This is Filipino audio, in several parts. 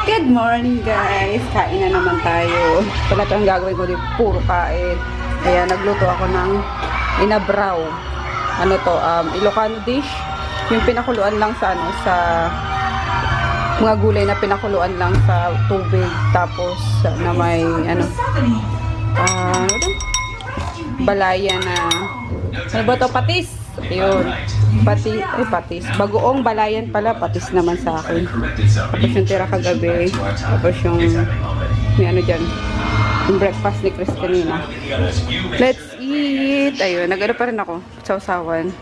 Good morning guys! Kain na naman tayo. Talaga ang gagawin ko din, puro kain. Kaya nagluto ako ng inabraw. Ano to? Ilocano dish. Yung pinakuluan lang sa mga gulay na pinakuluan lang sa tubig. Tapos na may balayan na ano ba to? Patis! Ayun. Patis. Bagoong balayan pala. Patis naman sa akin. Tapos yung tira kagabi. Tapos yung may ano dyan. Yung breakfast ni Chris kanina. Let's eat! Ayun. Nag-ano pa rin ako. Sausawan.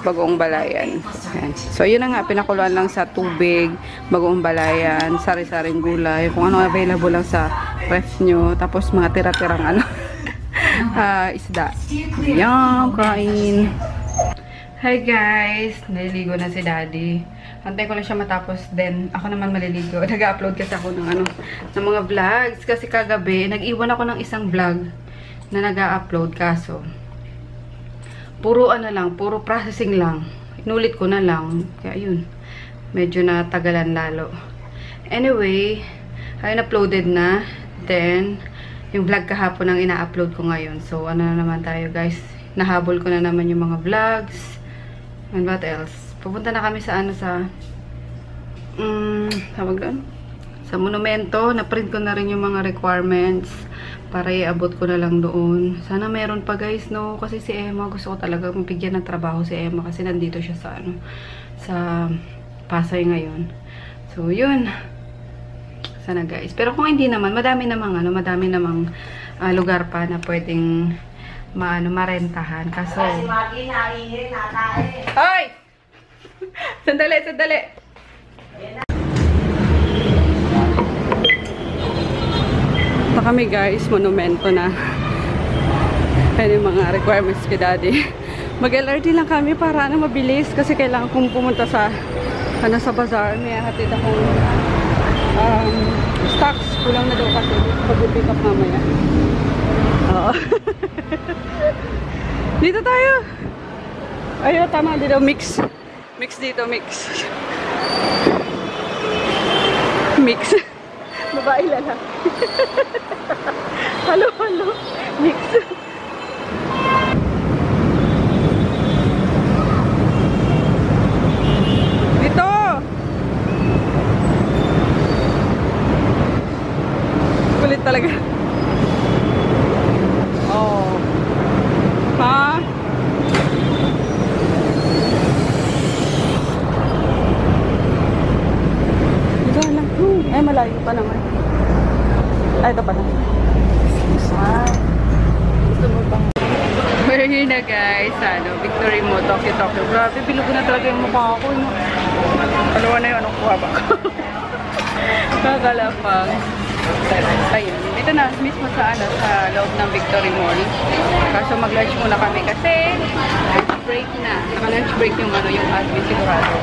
Bagoong balayan. Ayan. So yun na nga. Pinakuluan lang sa tubig. Bagoong balayan. Sari-saring gulay. Kung ano available lang sa ref nyo. Tapos mga tira-tirang isda. Ayan. Kain. Hi guys! Naliligo na si Daddy. Antay ko lang siya matapos, then ako naman maliligo. Nag-upload kasi ako ng mga vlogs. Kasi kagabi, nag-iwan ako ng isang vlog na nag-upload. Kaso, puro puro processing lang. Inulit ko na lang. Kaya yun, medyo natagalan lalo. Anyway, ayun, uploaded na. Then, yung vlog kahapon ang ina-upload ko ngayon. So, ano na naman tayo guys. Nahabol ko na naman yung mga vlogs. And what else? Pupunta na kami sa tawag doon? Sa monumento. Na-print ko na rin yung mga requirements para iabot ko na lang doon. Sana meron pa guys, no? Kasi si Emma, gusto ko talaga mabigyan ng trabaho si Emma kasi nandito siya sa Pasay ngayon. So, yun. Sana guys. Pero kung hindi naman, madami namang lugar pa na pwedeng marentahan. Kaso Hoy! Sandali. Ito kami guys, monumento na. Ayan yung mga requirements kay Daddy. Mag-LRT lang kami para mabilis kasi kailangan kong pumunta sa sa bazaar. May hatid akong stocks. Kulang na daw kasi pag-pick up mamaya. Oo. Dito tayo. Ayun, tama. Dito, mix. Mix dito, mix. Mix. Babae lalaki. Halo. Mix. Dito. Kulit talaga. Oh. Ha? Ito lang. Ay, malayo pa naman. Ay, ito pa na. Gusto mo bang? We're here na guys. Victory Mall, Tokyo. Grabe, bilog na talaga yung mukha ko. Alawa na yun. Anong kuha ba ko? Kakalapang. Ayun. Dito na mismo sa loob ng Victory Mall. Kaso mag-lunch muna kami kasi lunch break na. Naka-lunch break yung admin sigurado.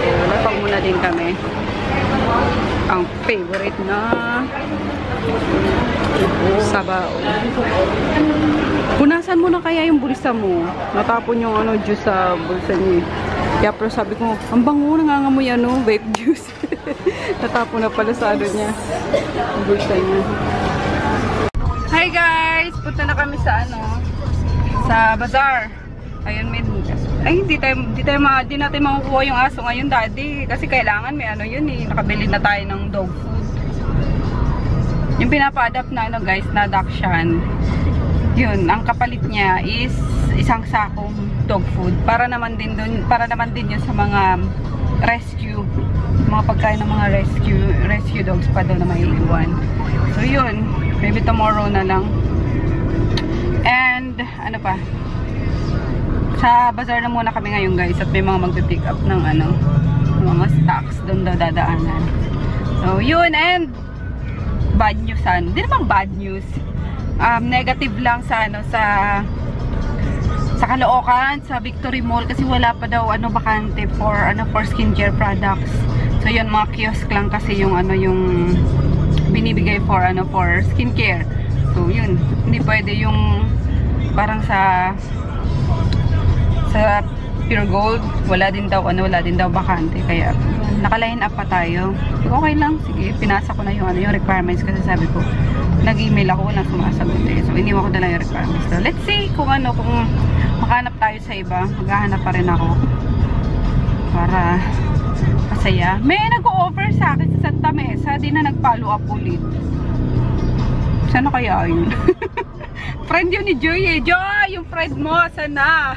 So, lapang muna din kami. Ang favorite na sabaw. Punasan mo na kaya yung bulsa mo. Natapon yung juice sa bulsa niya. Kaya pero sabi ko, ang bango, nangangamoy vape juice. Natapon na pala sa niya. Ang bulsa niya. Hi guys! Punta na kami sa sa bazaar. Ayun, hindi natin makukuha yung aso ngayon, Daddy. Kasi kailangan may nakabili na tayo ng dog food. Yung pinapa-adapt na guys, na Dachshund. Yun, ang kapalit niya is isang sakong dog food. Para naman din yun sa mga rescue. Mga pagkain ng mga rescue dogs pa daw na may iwan. So yun, maybe tomorrow na lang. And ano pa? Sa bazaar na muna kami ngayon guys at may mga magpipick up ng mga stocks doon daw dadaanan. So yun, and bad news hindi naman bad news. Negative lang sa Caloocan, sa Victory Mall kasi wala pa daw bakante for skincare products. So yun, mga kiosk lang kasi yung binibigay for skincare. So yun, hindi pwede yung parang sa Pure Gold, wala din daw bakante. Kaya naka-line up pa tayo. Okay lang, sige, pinasa ko na yung requirements kasi sabi ko, nag-email ako, walang sumasagot eh. So, iniwan ko na lang yung requirements. So, let's see kung makahanap tayo sa iba. Maghahanap pa rin ako. Para masaya. May nag-o-offer sa akin sa Santa Mesa, di na nag-follow up ulit. Sana kaya yun? Friend yun ni Joy eh. Joy! Yung friend mo, sana?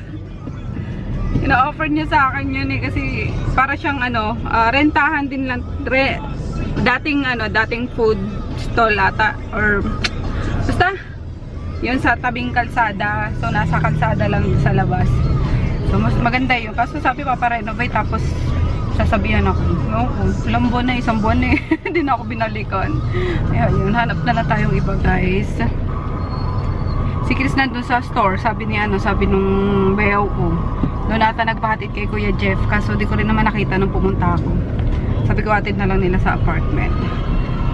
Ina-offer niya sa akin yun eh. Kasi para siyang rentahan din lang. Dating food stall ata. Or basta yun sa tabing kalsada. So nasa kalsada lang sa labas. So mas maganda yun. Kaso sabi paparenovate tapos sasabihan ako. No, ilang buwan na, isang buwan na eh. Hindi na ako binalikan. Ayun, hanap na lang tayong iba guys. Si Chris nandun sa store. Sabi nung bayaw ko. Doon ata nagpahatid kay Kuya Jeff. Kaso di ko rin naman nakita nung pumunta ako. Sabi ko hatid na lang nila sa apartment.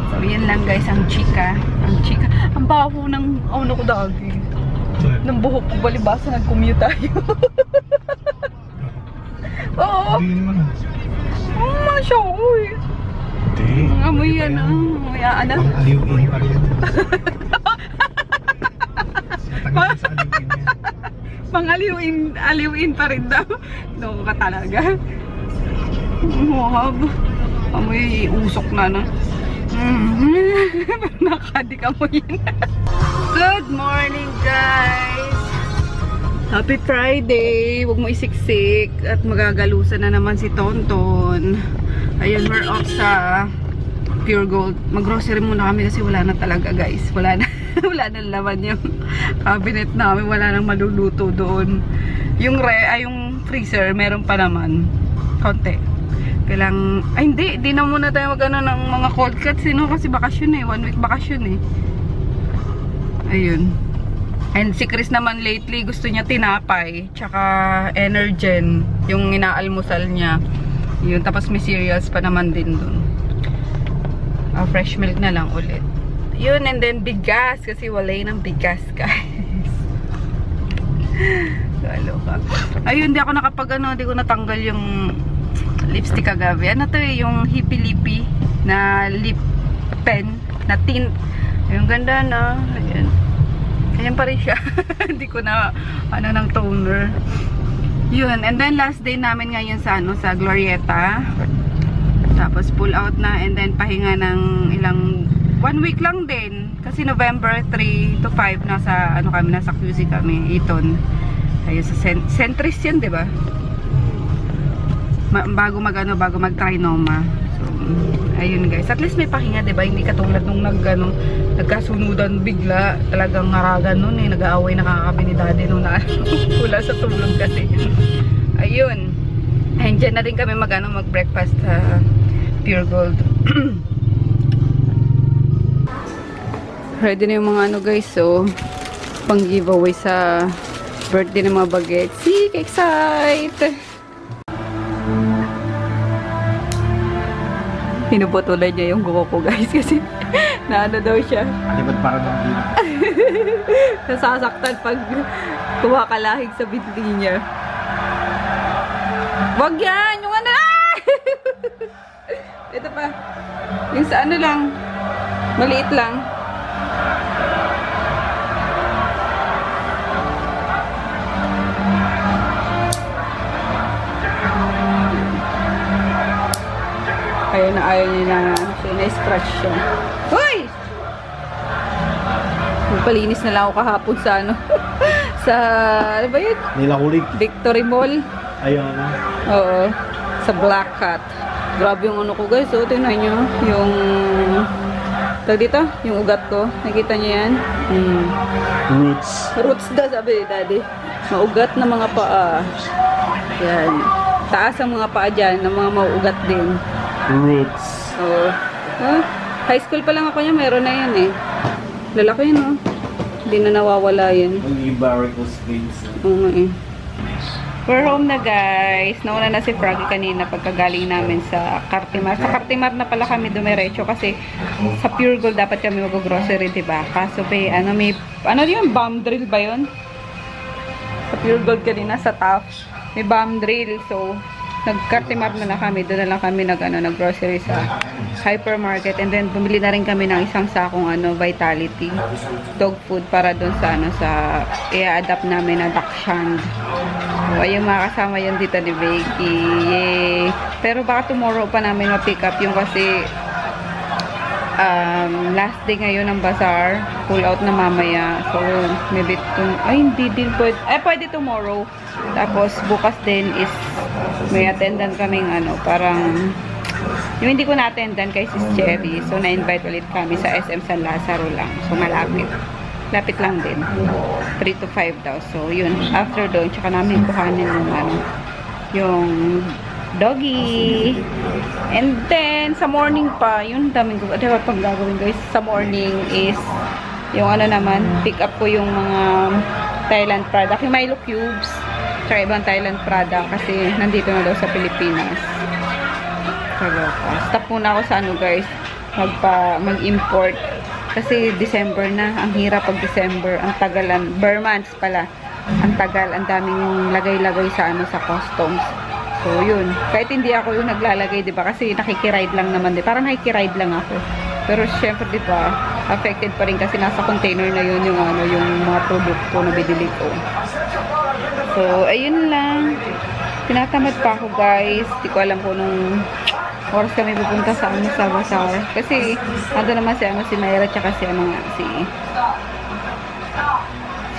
So yan lang guys ang chika. Ang baho ng ko dagi. Ng buhok ko balibasa nag-commute tayo. Oo. Masya uy. Ang amoy yan ang aliw-in pa rin. Aliw-in pa rin daw. Loko ka talaga. Muhab. Amoy usok na. Nakadik amoy na. Good morning guys. Happy Friday. Huwag mo isiksik. At magagalusan na naman si Tonton. Ayun, we're off sa Pure Gold. Mag-grocery muna kami kasi wala na talaga guys. Wala na laman yung cabinet namin. Wala nang maluluto doon. Yung freezer, meron pa naman. Konti. Hindi na muna tayo mag-ano ng mga cold cuts. Kasi bakasyon eh. 1 week bakasyon eh. Ayun. And si Chris naman lately gusto niya tinapay. Tsaka Energen. Yung inaalmusal niya. Yun. Tapos may cereals pa naman din dun. Fresh milk na lang ulit. Yun. And then bigas. Kasi walay ng bigas guys. Galo ka. Ayun. Di ako di ko natanggal yung lipstick kagabi. Ano to eh, yung Hippie Lippy na lip pen na tint. Yung ganda na. Ayan. Ayan pa rin siya. Hindi ko na ng toner. Yun. And then last day namin ngayon sa sa Glorieta. Tapos pull out na and then pahinga ng 1 week lang din. Kasi November 3 to 5 nasa nasa QC kami, Eton. Ayun sa Centris yan, 'di ba? Bago mag-trinoma. So, ayun guys. At least may pahinga, 'di ba? Hindi katulad nung nagkasunudan bigla. Talagang haragan noon eh. Nag-aaway na kami ni Daddy nung wala sa tulog kasi. Ayun. And dyan na rin kami mag-breakfast sa Pure Gold. Ready na yung mga guys. So, pang giveaway sa birthday ng mga bagets. See, excited! Pinuputulan niya yung guko ko guys kasi daw siya. Alibad para ng dito. Nasasaktan pag kumakalahig sa binti niya. Wag yan! Yung ito pa. Yung sa lang. Maliit lang. Ayaw niya na-scratch siya. Hoy! Magpalinis na lang ako kahapon sa sa, ano ba yun? Nilakulig. Victory Mall. Ayun na. Oo. Sa Black Cat. Grabe yung ko guys. So, tingnan nyo. Yung, dito, yung ugat ko. Nakita nyo yan? Roots daw, sabi ni Daddy. Maugat na mga paa. Yan. Taas ang mga paa dyan, ng mga maugat din. Roots. Oo. High school pa lang ako niya, meron na yan eh. Lalaki yun, oh. Hindi na nawawala yan. Mag-varicose veins. Oo eh. We're home na guys. Nauna na si Froggy kanina pagkagaling namin sa Cartimar. Sa Cartimar na pala kami dumiretso kasi sa Pure Gold dapat kami mag-grocery, diba? Kaso may, yun, bomb drill ba yun? Sa Pure Gold kanina, sa Taft. may bomb drill. So, nag-Cartimar na lang kami. Doon na lang kami nag-grocery sa hypermarket. And then, bumili na rin kami ng isang sakong Vitality dog food para doon sa sa i-adapt namin na Dachshund. So, ayun, makakasama yun dito ni Becky. Yay! Pero baka tomorrow pa namin ma-pick up yung kasi last day ngayon ng bazaar. Pull out na mamaya. So, maybe hindi din pwede. Pwede tomorrow. Tapos, bukas din is may attendant kaming parang yung hindi ko na-attendan kay Sis Cherry. So, na-invite ulit kami sa SM San Lazaro lang. So, malapit. Lapit lang din. 3 to 5 daw. So, yun. After doon, tsaka namin kuhanin yung doggy. And then, sa morning pa, yun, daming diba pang gagawin guys. Sa morning is, yung naman, pick up ko yung mga Thailand product. Yung Milo Cubes, tsaka ibang Thailand product kasi nandito na daw sa Pilipinas. Stop muna ako sa guys, mag-import. Kasi December na, ang hirap pag December, ang tagalan, Burmans pala. Ang tagal, ang daming lagay-lagay sa sa customs. So, yun. Kahit hindi ako yung naglalagay, di ba? Kasi nakikiride lang naman, di. Parang nakikiride lang ako. Pero, syempre, di ba? Affected pa rin kasi nasa container na yun yung, yung mga produkto na binili ko. So, ayun lang. Tinatamad pa ako, guys. Di ko alam kung nung oras kami pupunta sa sa bazaar. Kasi, ando naman si Mayra, tsaka si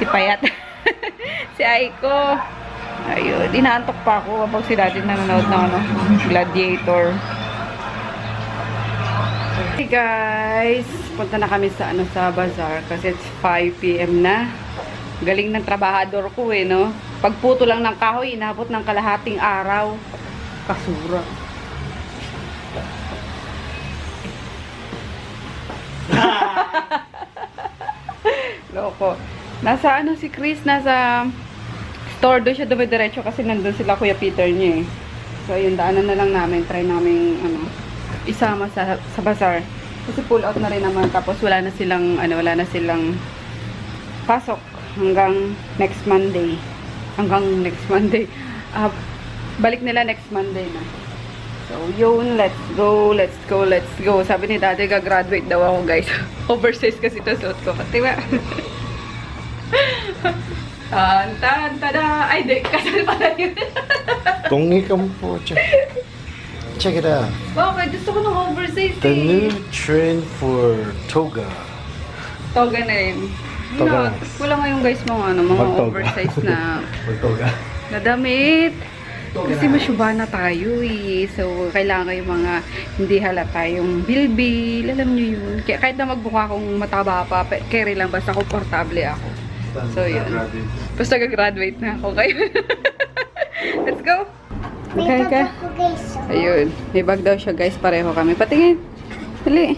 Payat. Si Aiko. Ayun, inaantok pa ako kapag si Daddy nanonood ng Gladiator. Hey guys, punta na kami sa sa bazaar kasi it's 5 PM na. Galing ng trabahador ko no. Pagputo lang ng kahoy, inabot ng kalahating araw. Kasura. Loko. Nasa si Chris, nasa store doon siya dumidiretso kasi nandun sila Kuya Peter niya So, ayun, daanan na lang namin. Try namin, isama sa bazaar. Kasi pull out na rin naman. Tapos, wala na silang pasok hanggang next Monday. Balik nila next Monday na. So, yun, let's go. Sabi ni Daddy, gagraduate daw ako, guys. Oversize kasi ito suot ko. Diba? Tada! Ay, di, kasal pala yun. Tongi ka mo po. Check it out. Bakit? Gusto ko ng oversize The new trend for toga. Toga na rin. Toga. Wala ngayon guys mga oversize na damit. Kasi masyuba na tayo So, kailangan yung mga hindi halata yung bilbil. Alam nyo yun. Kaya kahit na magbuka akong mataba pa, carry lang basta komportable ako. So, yun. Basta gagraduate na ako kayo. Let's go! Okay ka? Ayun. May bag daw siya guys. Pareho kami. Patingin. Dali.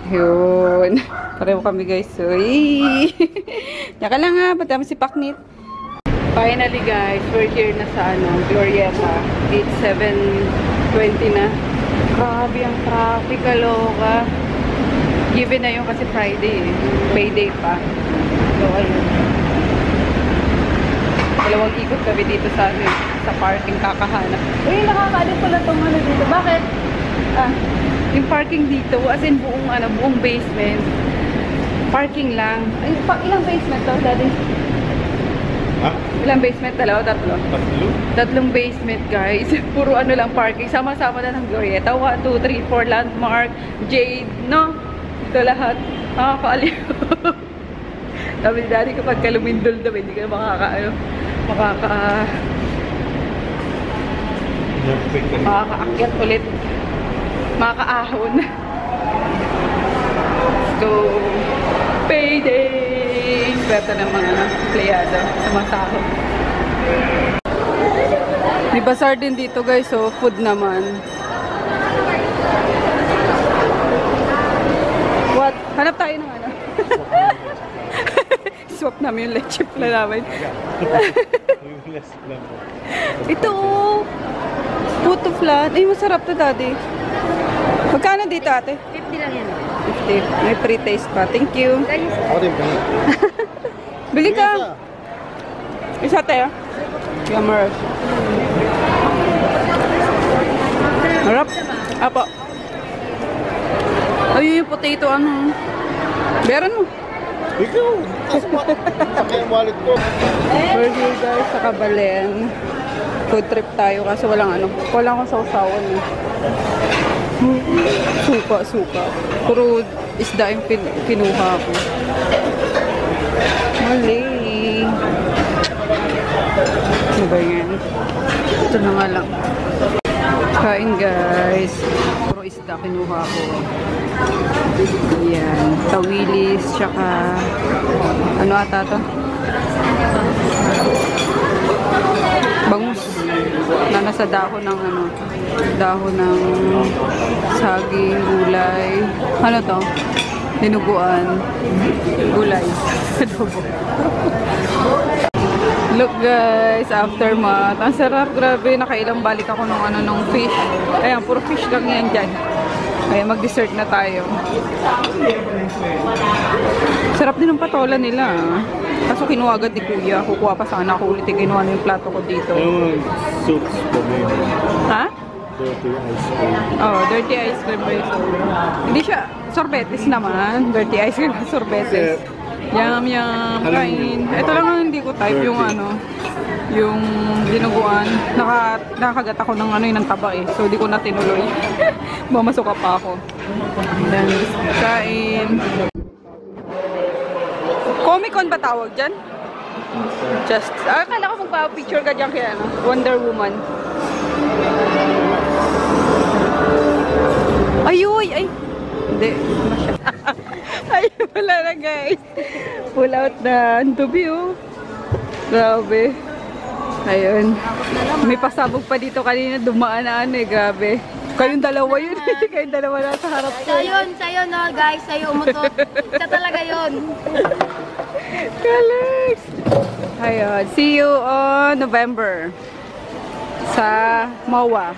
Ayun. Pareho kami guys. Uy! Yaka lang ha. Ba't si Paknit? Finally guys. We're here na sa Glorieta. It's 7:20 na. Grabe ang traffic. Kaloka. Given na yun kasi Friday Payday pa. So, ayun. Dalawang ikot kami dito sa parking kakahanap. Uy, nakakaalit pala itong dito. Bakit? Yung parking dito, as in buong basement. Parking lang. Ay, ilang basement to, Daddy? Ha? Ilang basement? Dalawa, tatlo? Tatlong basement, guys. Puro lang parking. Sama-sama na ng Glorieta. 1, 2, 3, 4, Landmark, Jade, no? Ito lahat. Nakakaaliw. Sabi ni Daddy, kapag kalumindol daw, hindi ka makakaakyat ulit. Makakaahon. Let's go. Payday! Swerte ng mga playado sa masahod. May bazaar din dito guys, so food naman. What? Hanap tayo ng swap namin yung leche pala namin. Ito puto flan. Ay, masarap to, Daddy. Magkano dito, ate? 50 lang yan. 50. May free taste pa. Thank you. Ako din. Bili ka. Isa tayo. Yammer. Harap. Apo. Ay, yung potato ano. Bayaran mo. Ikaw! Saka yung wallet ko. We're here guys sa Kabalen. Food trip tayo kasi walang ano. Walang akong sausawan eh. Suka. Puro isda yung kinuha ko. Mali. Ano ba yan? Ito na nga lang. Kain guys. Puro isda kinuha ko. Ayan. Tawilis, tsaka ano ata to? Bangus. Na nasa dahon ng ano. Dahon ng saging, gulay. Ano to? Dinuguan. Gulay. Adobo. Look guys, aftermath. Ang sarap, grabe. Nakailang balik ako nung fish. Ayan, puro fish lang yan dyan. Ayan, mag-dessert na tayo. Sarap din ang patola nila. Kaso kinuha agad ni Kuya. Kukuha pa sana ako ulit. Kinuha na yung plato ko dito. Soups for me. Ha? Dirty ice cream. Oh, dirty ice cream ba ito? Hindi siya, sorbetes naman. Dirty ice cream, sorbetes. Yum. Kain. Ito lang ang hindi ko type, yung ano, yung dinuguan. Nakagat ako ng ano, ng taba eh. So, di ko na tinuloy. Mamasuka pa ako. Then, kain. Comic-Con ba tawag dyan? Just, akala ko magpa-picture ka dyan kaya, ano, Wonder Woman. Ay! Hindi. Ay, wala na guys. Pull out na. Ang tubi oh. Grabe. Ayun. May pasabog pa dito kanina. Dumaan na ano eh. Grabe. Kayong dalawa yun. Kayong dalawa na sa harap ko. Sa'yo no guys. Sa'yo umutot. Siya talaga yun. Kalex. Ayun. See you on November. Sa MOA.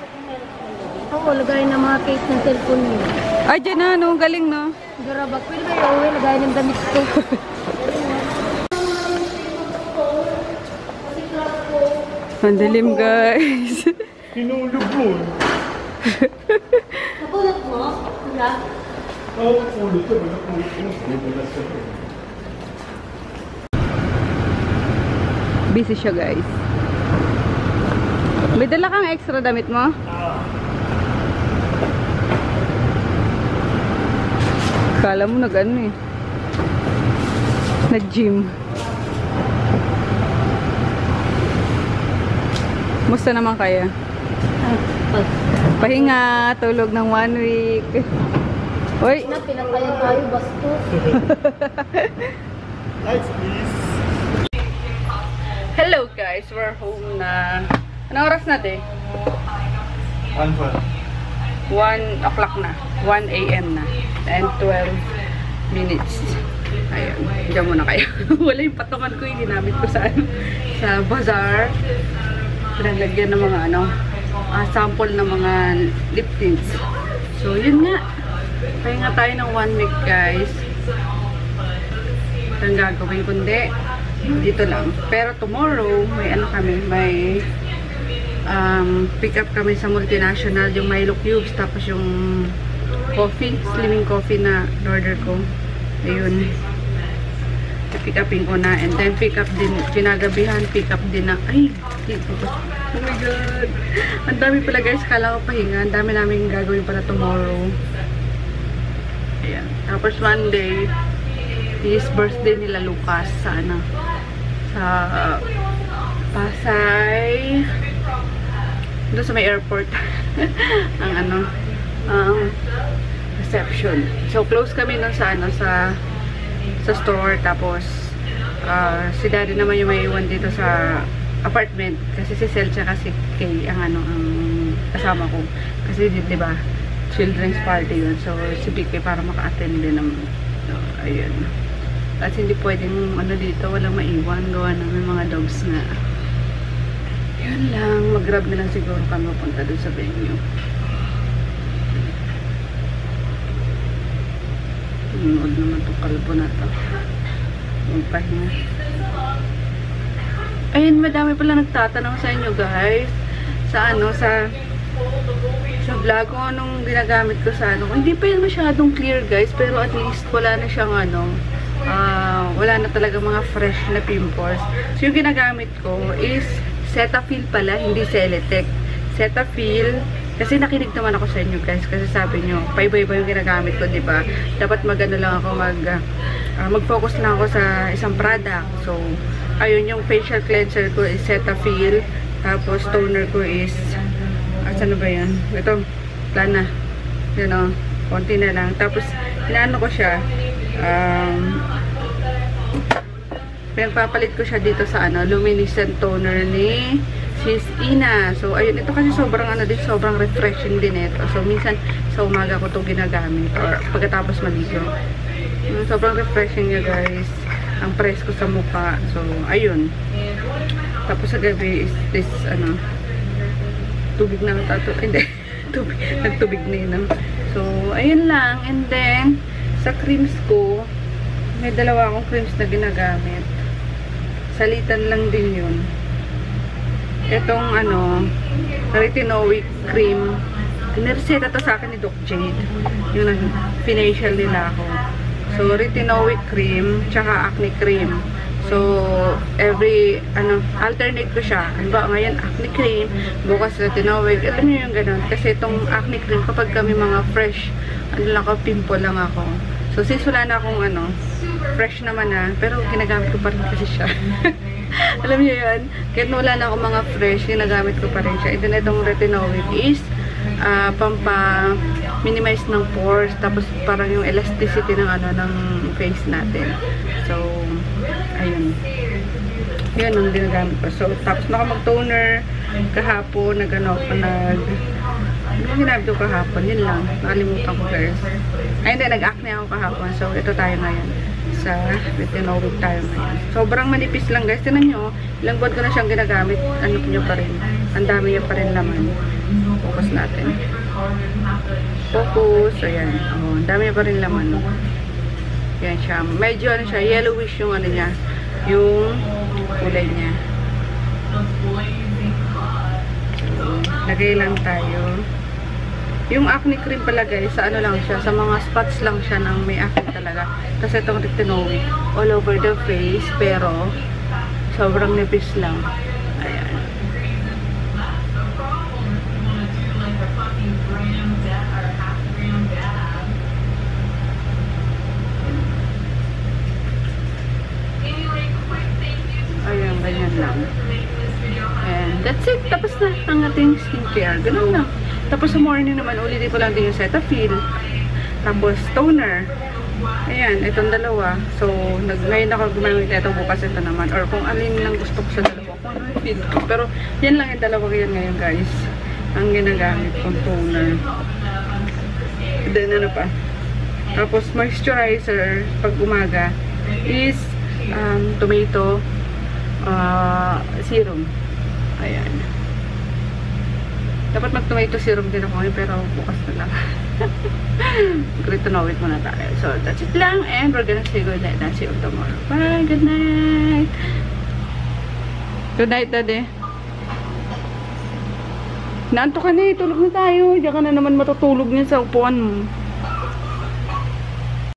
Oo, lagay ng mga case ng cellphone niyo. Ay, dyan na. No? Galing no? Garabak. Pwede ba yung uwi? Lagay ng damit ko. Ang dilim guys. Hinulog mo. Napulot mo? Wala. Oo, pulot ko. Napulot ko. Busy siya guys. May dala kang extra damit mo? Kala mo nag-ano eh. Nag-gym. Musta naman kaya? Pahinga, tulog ng 1 week. Uy! Pinapayag tayo, bastos. Lights, please. Hello guys, we're home na. Anong oras natin? 1 o'clock na. 1 a.m. na. And 12 minutes. Ayun. Diyan muna kayo. Wala yung patungan ko. Ginamit ko sa bazaar. Pinalagyan ng mga sample ng mga lip tints. So, yun nga. Pahinga tayo ng 1 week guys. Ang gagawin kundi dito lang. Pero tomorrow, may pick up kami sa multinational, yung Milo Cubes, tapos yung coffee, slimming coffee na order ko. Ayun. Pick upin ko na. And then pick up din, kinagabihan, pick up din na. Ay! Dito. Oh my God! Ang dami pala guys, kala ko pahinga. Ang dami namin gagawin pala tomorrow. Ayan. Tapos Monday, is birthday nila Lucas sa sa Pasay, doon sa may airport. ang reception. So close kami nun sa sa store, tapos si daddy naman yung may iwan dito sa apartment kasi si Sel tsaka si Kay ang kasama ko kasi di ba children's party yun, so si Vicky para maka-attend din naman. So ayun. At hindi pwedeng dito, walang maiwan. Gawa namin mga dogs nga. Yun lang. Mag-grab na lang siguro kami punta doon sa venue. Huwag naman itong kalbo na ito. Magpahinga. Ayun, madami pala nagtatanong sa inyo guys. Sa vlog kung anong ginagamit ko sa Hindi pa yun masyadong clear guys, pero at least wala na siyang wala na talaga mga fresh na pimples. So yung ginagamit ko is Cetaphil pala, hindi Celetec. Cetaphil, kasi nakinig naman ako sa inyo guys, kasi sabi nyo, paiba-iba yung ginagamit ko, diba? Dapat magano lang ako, mag-focus lang ako sa isang product. So, ayun, yung facial cleanser ko is Cetaphil, tapos toner ko is, saan ba yan? Ito, Lana. Yun o, konti na lang. Tapos, inaano ko siya, pinagpapalit ko siya dito sa luminescent toner ni Sis Ina. So, ayun, ito kasi sobrang sobrang refreshing din ito. So, minsan sa umaga ko itong ginagamit or pagkatapos maligo. Sobrang refreshing niya guys. Ang presko sa mukha. So, ayun. Tapos sa gabi is this, tubig na tato. Hindi. Nagtubig na yun. So, ayun lang. And then, sa creams ko, may dalawa akong creams na ginagamit. Salitan lang din yun. Itong retinoic cream. Nireseta to sa akin ni Doc Jade. Yung finacial nila ako. So, retinoic cream, tsaka acne cream. So, alternate ko siya. Halimbawa, ngayon acne cream, bukas retinoic. Alam niyo yung ganun. Kasi itong acne cream, kapag kami mga fresh, pimple lang ako. So, since wala na akong fresh naman pero ginagamit ko pa rin kasi siya. Alam niyo yun? Kahit wala na akong mga fresh, ginagamit ko pa rin siya. Ito na itong retinoic is minimize ng pores, tapos parang yung elasticity ng ng face natin. So, ayun. Yan ang ginagamit ko. So, tapos mag-toner kahapon, ano ginamit ko kahapon? Yun lang. Nakalimutan ko guys. Ay, hindi. Nag-acne ako kahapon. So, ito tayo ngayon. Sa retinoic tayo ngayon. Sobrang manipis lang guys. Tinan nyo, ilang buwan ko na siyang ginagamit. Ano nyo pa rin. Ang dami nyo pa rin laman. Focus natin. Focus. Ayan. Oh, ang dami nyo pa rin laman. Yan siya. Medyo siya. Yellowish yung niya. Yung kulay niya. Lagay lang tayo. Yung acne cream pala guys, sa lang siya, sa mga spots lang siya nang may acne talaga. Kasi itong retinoic, all over the face, pero sobrang nipis lang. Ayan. Ayan, ganyan lang. And that's it. Tapos na ang ating skincare. Ganun lang. Tapos sa morning naman, ulitin ko lang din yung Cetaphil. Tapos toner. Ayan, itong dalawa. So, ngayon ako gumamit ito, bukas ito naman. Or kung alin lang gusto ko sa dalawa. Kung ano yung feel ko. Pero, yan lang yung dalawa yan ngayon guys. Ang ginagamit kong toner. Then, ano pa? Tapos, moisturizer, pag umaga, is tomato serum. Ayan. Dapat mag-tomato serum din ako ngayon, pero bukas na lang. Retinoic muna tayo. So, that's it lang. And we're gonna say good night and see you tomorrow. Bye! Good night! Good night, Daddy. Naanto ka na eh. Tulog na tayo. Diyan ka na naman matutulog niya sa upuan mo.